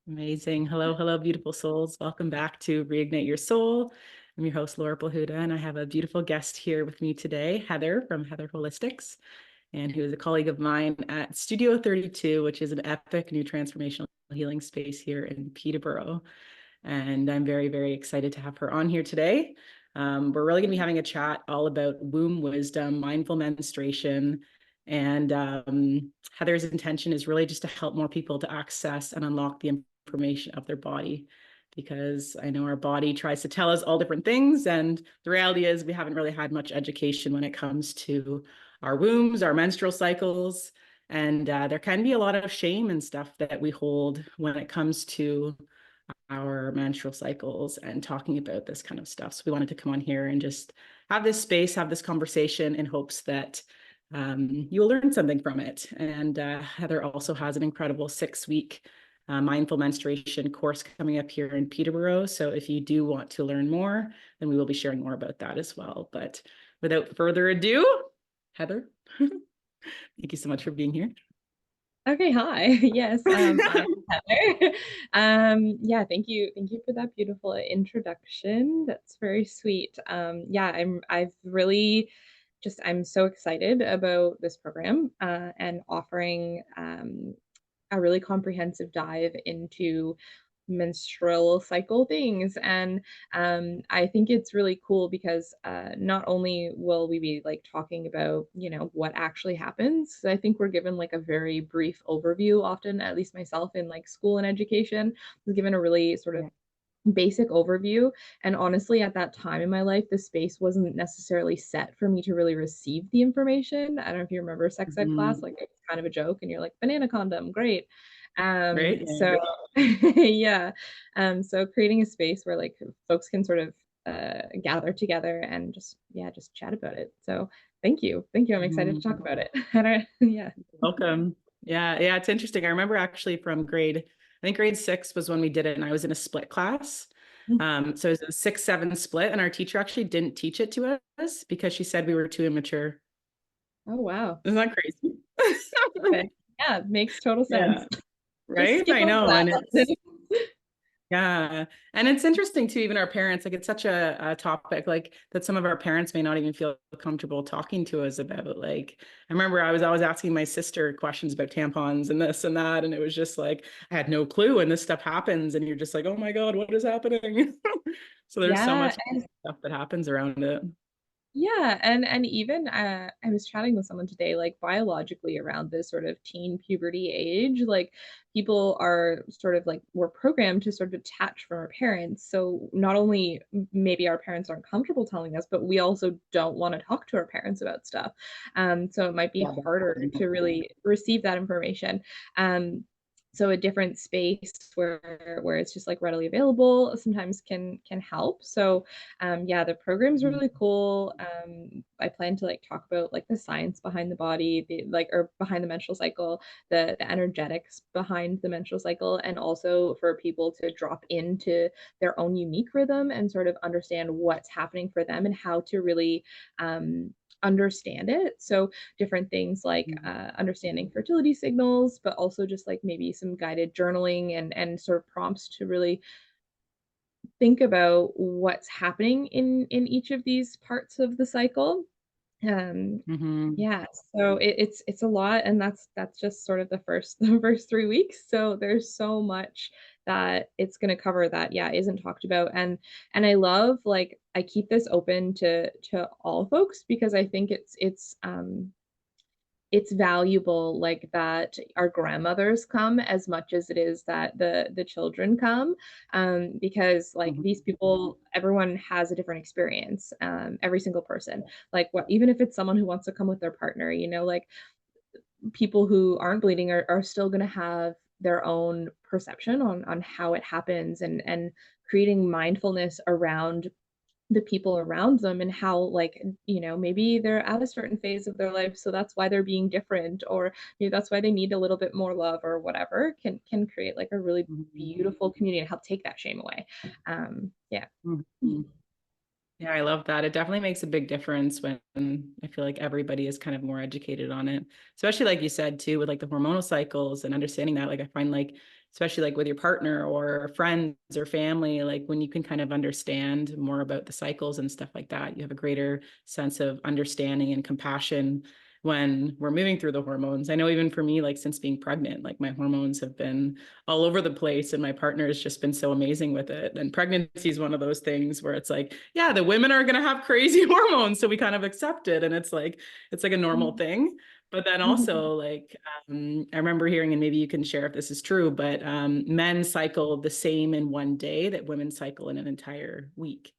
Amazing. Hello, hello, beautiful souls. Welcome back to Reignite Your Soul. I'm your host, Laura Polhuda, and I have a beautiful guest here with me today, Heather from Heather Holistics, and who is a colleague of mine at Studio 32, which is an epic new transformational healing space here in Peterborough. And I'm very, very excited to have her on here today. We're really going to be having a chat all about womb wisdom, mindful menstruation, and Heather's intention is really just to help more people to access and unlock the information of their body, because I know our body tries to tell us all different things, and the reality is we haven't really had much education when it comes to our wombs, our menstrual cycles, and there can be a lot of shame and stuff that we hold when it comes to our menstrual cycles and talking about this kind of stuff. So we wanted to come on here and just have this space, have this conversation in hopes that you'll learn something from it. And Heather also has an incredible 6-week mindful menstruation course coming up here in Peterborough. So if you do want to learn more, then we will be sharing more about that as well. But without further ado, Heather, thank you so much for being here. Okay, hi. Yes, I'm Heather. Yeah, thank you. Thank you for that beautiful introduction. That's very sweet. Yeah, I'm so excited about this program and offering a really comprehensive dive into menstrual cycle things. And I think it's really cool because not only will we be like talking about, what actually happens. I think we're given like a very brief overview often, at least myself in like school and education was given a really sort of basic overview. And honestly, at that time in my life, the space wasn't necessarily set for me to really receive the information. I don't know if you remember sex ed class, like it's kind of a joke and you're like, banana condom, great. Right? So yeah. So creating a space where like folks can sort of gather together and just chat about it. So thank you. Thank you. I'm excited to talk about it. Yeah. Welcome. Yeah, it's interesting. I remember actually from I think grade 6 was when we did it, and I was in a split class. So it was a 6-7 split, and our teacher actually didn't teach it to us because she said we were too immature. Oh, wow. Isn't that crazy? Perfect. Yeah, makes total Yeah, sense. Just right? skip I over know. that And lesson. yeah. And it's interesting too, even our parents, like it's such a topic like that some of our parents may not even feel comfortable talking to us about. Like I remember I was always asking my sister questions about tampons and this and that. And it was just like I had no clue when this stuff happens. And you're just like, oh my God, what is happening? So there's so Yeah, much stuff that happens around it. yeah, and even I was chatting with someone today, like biologically around this sort of teen puberty age, like people are sort of like we're programmed to sort of detach from our parents. So not only maybe our parents aren't comfortable telling us, but we also don't want to talk to our parents about stuff. So it might be Yeah. harder to really receive that information. So a different space where it's just like readily available sometimes can help. So yeah, the program's really cool. I plan to like talk about like the science behind the body, or behind the menstrual cycle, the energetics behind the menstrual cycle, and also for people to drop into their own unique rhythm and sort of understand what's happening for them and how to really understand it. So different things like understanding fertility signals, but also just like maybe some guided journaling and sort of prompts to really think about what's happening in each of these parts of the cycle. Um, Mm-hmm. yeah, so it's a lot, and that's just sort of the first the first 3 weeks. So there's so much that it's going to cover that isn't talked about, and I love like I keep this open to all folks because I think it's valuable like that our grandmothers come as much as it is that the children come, because like these people, everyone has a different experience, every single person, like what even if it's someone who wants to come with their partner, like people who aren't bleeding are still going to have their own perception on how it happens, and creating mindfulness around the people around them and how like maybe they're at a certain phase of their life, so that's why they're being different, or that's why they need a little bit more love or whatever, can create like a really beautiful community and help take that shame away. Yeah. Mm-hmm. Yeah, I love that. It definitely makes a big difference when I feel like everybody is kind of more educated on it, especially like you said too, with like the hormonal cycles and understanding that. Like I find like especially like with your partner or friends or family, like when you can kind of understand more about the cycles and stuff like that, you have a greater sense of understanding and compassion when we're moving through the hormones. I know even for me, like since being pregnant, like my hormones have been all over the place and my partner has just been so amazing with it. And pregnancy is one of those things where it's like, yeah, the women are going to have crazy hormones. So we kind of accept it. And it's like a normal thing. But then also like, I remember hearing, and maybe you can share if this is true, but men cycle the same in one day that women cycle in an entire week.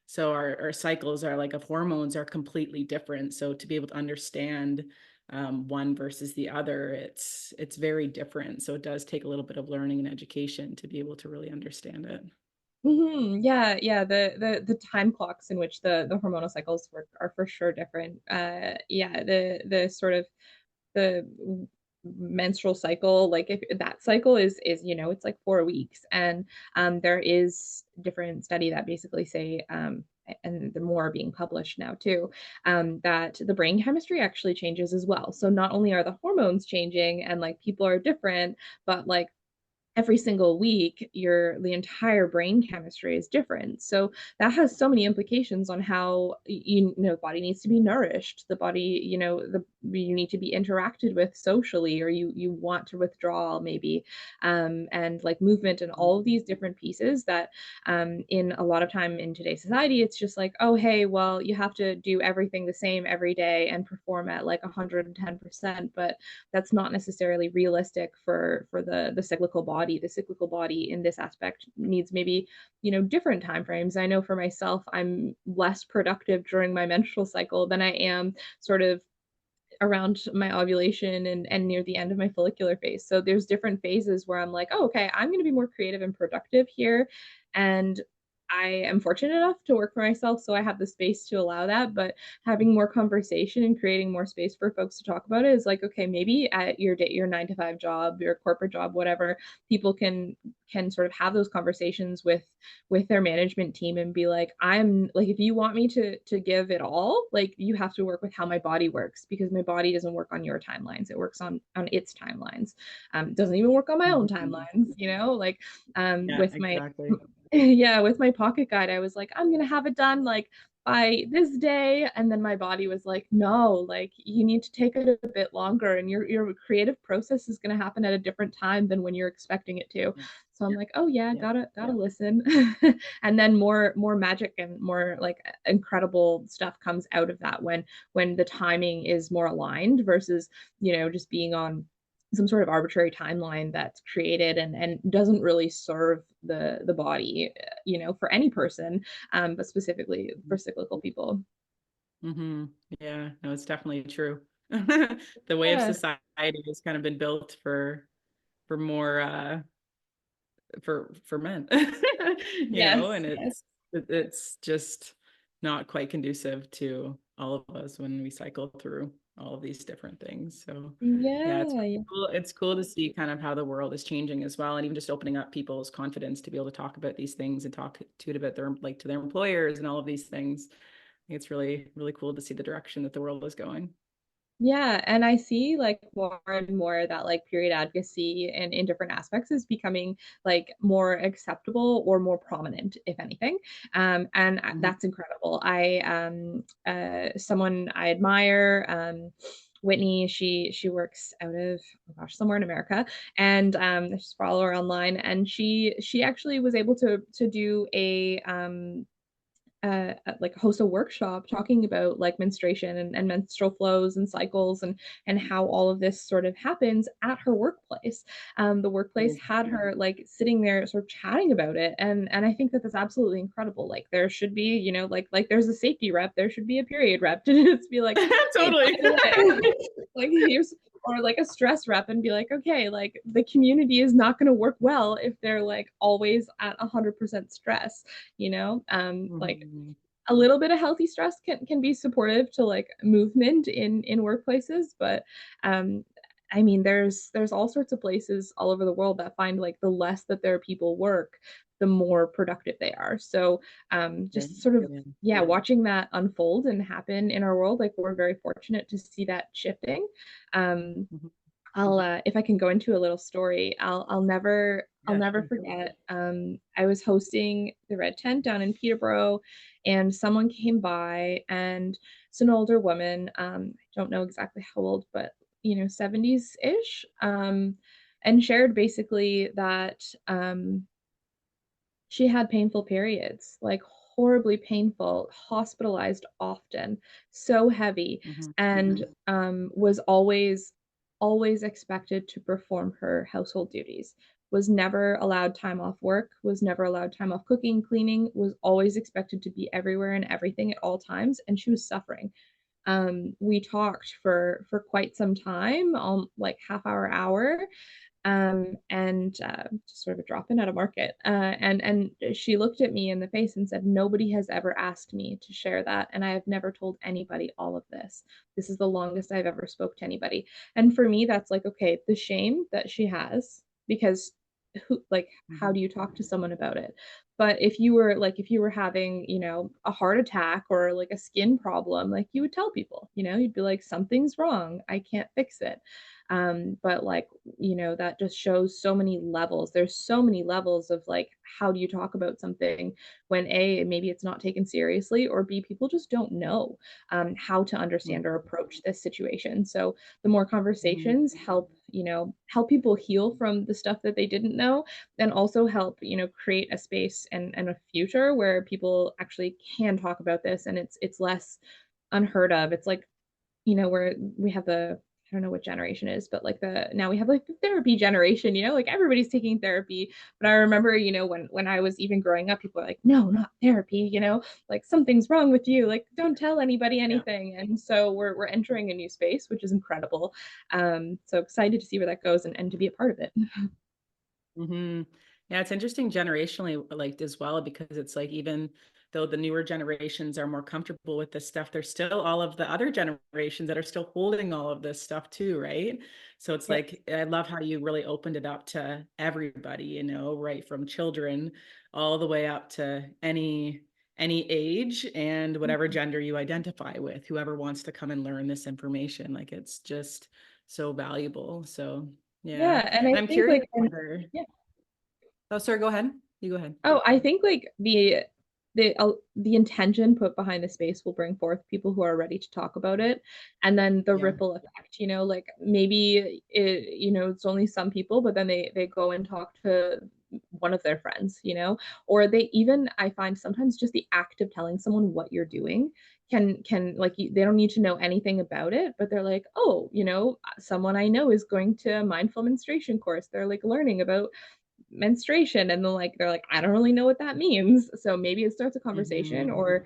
So our cycles are like of hormones are completely different. So to be able to understand one versus the other, it's very different. So it does take a little bit of learning and education to be able to really understand it. Yeah, yeah. The time clocks in which the hormonal cycles work are for sure different. Yeah, the sort of the menstrual cycle, like if that cycle is it's like 4 weeks, and there is different study that basically say and the more are being published now too, that the brain chemistry actually changes as well. So not only are the hormones changing and like people are different, but like every single week the entire brain chemistry is different. So that has so many implications on how the body needs to be nourished, the body, you need to be interacted with socially, or you want to withdraw maybe, and like movement and all of these different pieces that in a lot of time in today's society it's just like, oh hey, well you have to do everything the same every day and perform at like 110%, but that's not necessarily realistic for the cyclical body. The cyclical body in this aspect needs maybe different time frames. I know for myself, I'm less productive during my menstrual cycle than I am sort of around my ovulation and near the end of my follicular phase. So there's different phases where I'm like, oh, okay, I'm going to be more creative and productive here. And I am fortunate enough to work for myself, so I have the space to allow that. But having more conversation and creating more space for folks to talk about it is like, okay, maybe at your day, your 9 to 5 job, your corporate job, whatever, people can sort of have those conversations with their management team and be like, I'm like, if you want me to give it all, like you have to work with how my body works, because my body doesn't work on your timelines, it works on its timelines. It doesn't even work on my own Mhm. timelines, like Yeah, with my exactly. yeah, with my pocket guide, I was like, I'm gonna have it done like by this day. And then my body was like, no, like you need to take it a bit longer, and your creative process is gonna happen at a different time than when you're expecting it to. Yeah, So I'm like, oh yeah, yeah, gotta listen. And then more magic and more like incredible stuff comes out of that when the timing is more aligned versus, just being on some sort of arbitrary timeline that's created and doesn't really serve the body, for any person, but specifically for cyclical people. hmm yeah. No, it's definitely true. The way of Yeah. society has kind of been built for more for men, Yes. and Yes. it's just not quite conducive to all of us when we cycle through all of these different things. So yeah, it's Yeah. really Yeah. cool. It's cool to see kind of how the world is changing as well, and even just opening up people's confidence to be able to talk about these things and talk to it about their like to their employers and all of these things. I think it's really, really cool to see the direction that the world is going. Yeah, and I see like more and more that like period advocacy and in different aspects is becoming like more acceptable or more prominent, if anything. And Mhm. that's incredible. I someone I admire, Whitney, she works out of, oh gosh, somewhere in America, and I just follow her online, and she actually was able to do a like host a workshop talking about like menstruation and menstrual flows and cycles and how all of this sort of happens at her workplace. The workplace Cool. had her like sitting there sort of chatting about it, and I think that that's absolutely incredible. Like there should be, like there's a safety rep, there should be a period rep to just be like, hey, by Totally. the way, like here's, or like a stress rep and be like, okay, like the community is not going to work well if they're like always at 100% stress, like Mhm. a little bit of healthy stress can be supportive to like movement in workplaces, but um I mean there's all sorts of places all over the world that find like the less that their people work, the more productive they are. So Right. just sort of, Yeah. yeah, watching that unfold and happen in our world, like we're very fortunate to see that shifting. um Mhm. if I can go into a little story, I'll Yeah, never sure. forget. I was hosting the Red Tent down in Peterborough, and someone came by, and it's an older woman. I don't know exactly how old, but 70s ish. And shared basically that she had painful periods, like horribly painful, hospitalized often, so heavy, Mhm. and was always expected to perform her household duties. Was never allowed time off work, was never allowed time off cooking, cleaning, was always expected to be everywhere and everything at all times, and she was suffering. We talked for quite some time, like half hour, and just sort of a drop in at a market. And she looked at me in the face and said, "Nobody has ever asked me to share that, and I have never told anybody all of this. This is the longest I've ever spoke to anybody." And for me, that's like, okay, the shame that she has, because how Mhm. do you talk to someone about it? But if you were having, a heart attack or like a skin problem, like you would tell people, you'd be like, something's wrong, I can't fix it. But like, that just shows so many levels. There's so many levels of like, how do you talk about something when A, maybe it's not taken seriously, or B, people just don't know how to understand or approach this situation. So the more Mhm. conversations help people heal from the stuff that they didn't know, and also help, create a space and a future where people actually can talk about this, and it's less unheard of. It's like, where we have the I don't know what generation it is, but like now we have like the therapy generation, like everybody's taking therapy. But I remember, when I was even growing up, people were like, no, not therapy, like something's wrong with you. Like, don't tell anybody Yeah. anything. And so we're entering a new space, which is incredible. So excited to see where that goes and to be a part of it. Mhm. Yeah, it's interesting generationally, like as well, because it's like even though the newer generations are more comfortable with this stuff, there's still all of the other generations that are still holding all of this stuff too, right? So it's Yes. like I love how you really opened it up to everybody, right from children all the way up to any age and whatever gender you identify with, whoever wants to come and learn this information. Like it's just so valuable. So yeah. Yeah. And I And I'm think curious like, whether yeah. Oh, sorry, go ahead. You go ahead. Oh, I think like the intention put behind the space will bring forth people who are ready to talk about it, and then the Yeah. ripple effect. Like maybe it's only some people, but then they go and talk to one of their friends, or they even I find sometimes just the act of telling someone what you're doing can like they don't need to know anything about it, but they're like, oh, someone I know is going to a mindful menstruation course. They're like learning about menstruation, and they're like, I don't really know what that means. So maybe it starts a conversation, Mhm. or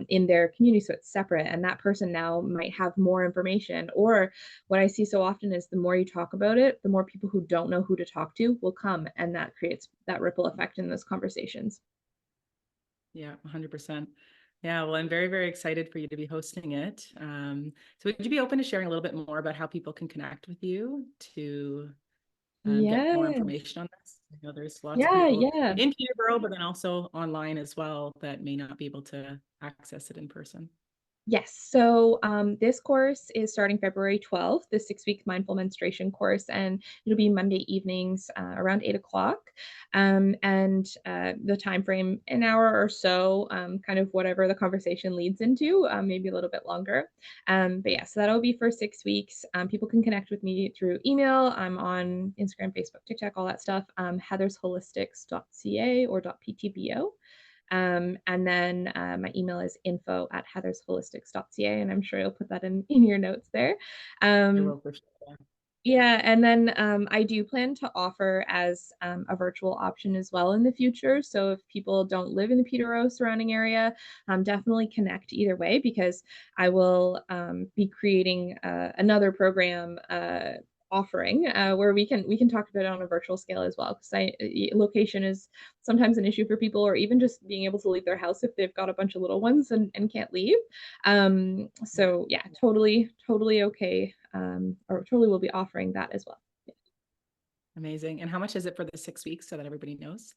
in their community, so it's separate, and that person now might have more information. Or what I see so often is the more you talk about it, the more people who don't know who to talk to will come, and that creates that ripple effect in those conversations. Yeah, 100%. Yeah, well, I'm very, very excited for you to be hosting it. So would you be open to sharing a little bit more about how people can connect with you to get more Yes. information on this? I know there's lots of Yeah, people yeah. in Peterborough, but then also online as well that may not be able to access it in person. Yes. So this course is starting February 12th, the 6 week mindful menstruation course, and it'll be Monday evenings around 8 o'clock. And the time frame, an hour or so, kind of whatever the conversation leads into, maybe a little bit longer. But yeah, so that'll be for 6 weeks. People can connect with me through email. I'm on Instagram, Facebook, TikTok, all that stuff. heathersholistics.ca or .ptbo. And then my email is info@heathersholistics.ca, and I'm sure you'll put that in your notes there. I Um, will for sure. yeah, and then I do plan to offer as a virtual option as well in the future. So if people don't live in the Peterborough surrounding area, definitely connect either way, because I will be creating another program offering where we can talk about it on a virtual scale as well. Because location is sometimes an issue for people, or even just being able to leave their house if they've got a bunch of little ones and can't leave. So yeah, totally okay. Or totally will be offering that as well. Amazing. And how much is it for the 6 weeks so that everybody knows?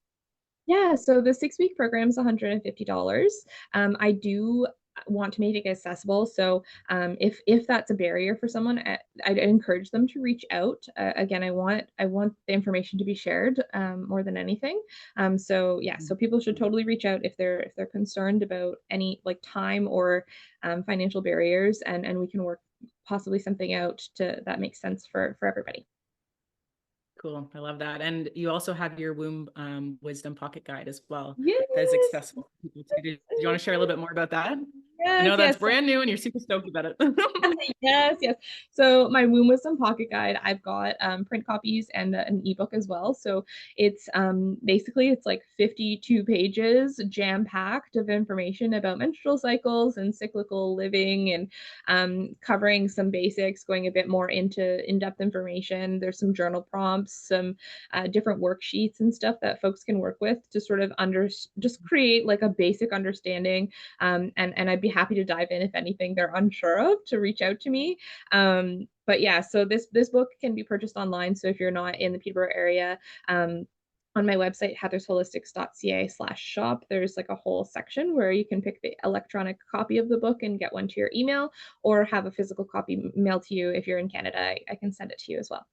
Yeah, so the 6 week program is $150. I do want to make it accessible. So if that's a barrier for someone, I'd encourage them to reach out. Again, I want the information to be shared more than anything. So yeah, so people should totally reach out if they're concerned about any like time or financial barriers, and we can work possibly something out to that makes sense for everybody. Cool. I love that. And you also have your womb wisdom pocket guide as well that is Yes. accessible to people too. Do you want to share a little bit more about that? I Yes, know that's yes. brand new and you're super stoked about it. Yes, yes. So my Womb Wisdom Pocket Guide, I've got print copies and an ebook as well. So it's basically it's like 52 pages jam packed of information about menstrual cycles and cyclical living, and covering some basics, going a bit more into in-depth information. There's some journal prompts, some different worksheets and stuff that folks can work with to sort of just create like a basic understanding, and I'd be happy to dive in if anything they're unsure of to reach out to me. But yeah, so this book can be purchased online. So if you're not in the Peterborough area, on my website heathersholistics.ca/shop, there's like a whole section where you can pick the electronic copy of the book and get one to your email, or have a physical copy mailed to you. If you're in Canada, I can send it to you as well.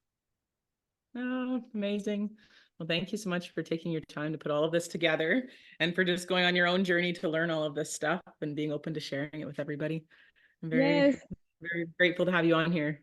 Oh, amazing. Well, thank you so much for taking your time to put all of this together and for just going on your own journey to learn all of this stuff and being open to sharing it with everybody. I'm very, Yes. very grateful to have you on here.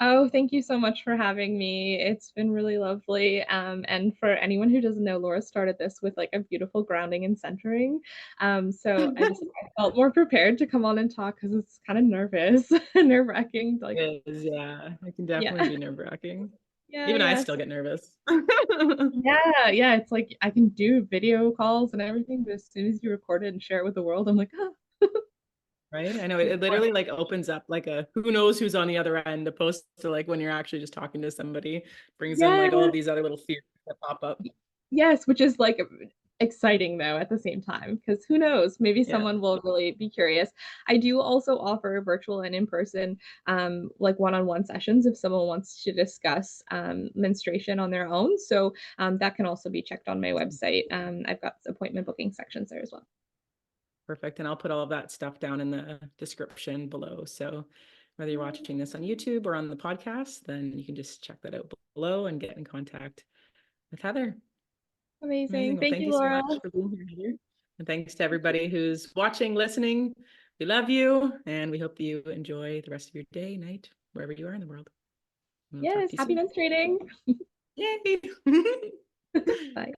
Oh, thank you so much for having me. It's been really lovely. And for anyone who doesn't know, Laura started this with like a beautiful grounding and centering. So I felt more prepared to come on and talk because it's kind of nervous, nerve-wracking. Like, It is, yeah, it can yeah, definitely be nerve-wracking. yeah, Even I yeah. still get nervous. Yeah, yeah. It's like I can do video calls and everything, but as soon as you record it and share it with the world, I'm like, oh. Right? I know it literally like opens up like a who knows who's on the other end, opposed to like when you're actually just talking to somebody, brings in Yeah. like all of these other little fears that pop up. Yes, which is like exciting though at the same time, because who knows, maybe Yeah. someone will really be curious. I do also offer virtual and in-person like one-on-one sessions if someone wants to discuss menstruation on their own. So that can also be checked on my website. I've got appointment booking sections there as well. Perfect. And I'll put all of that stuff down in the description below. So whether you're watching this on YouTube or on the podcast, then you can just check that out below and get in contact with Heather. Amazing. Amazing. Well, Thank thank you, you so Laura. much for being here, Heather. And thanks to everybody who's watching, listening. We love you, and we hope that you enjoy the rest of your day, night, wherever you are in the world. And we'll talk Yes, to you happy soon. menstruating. Yay! Bye.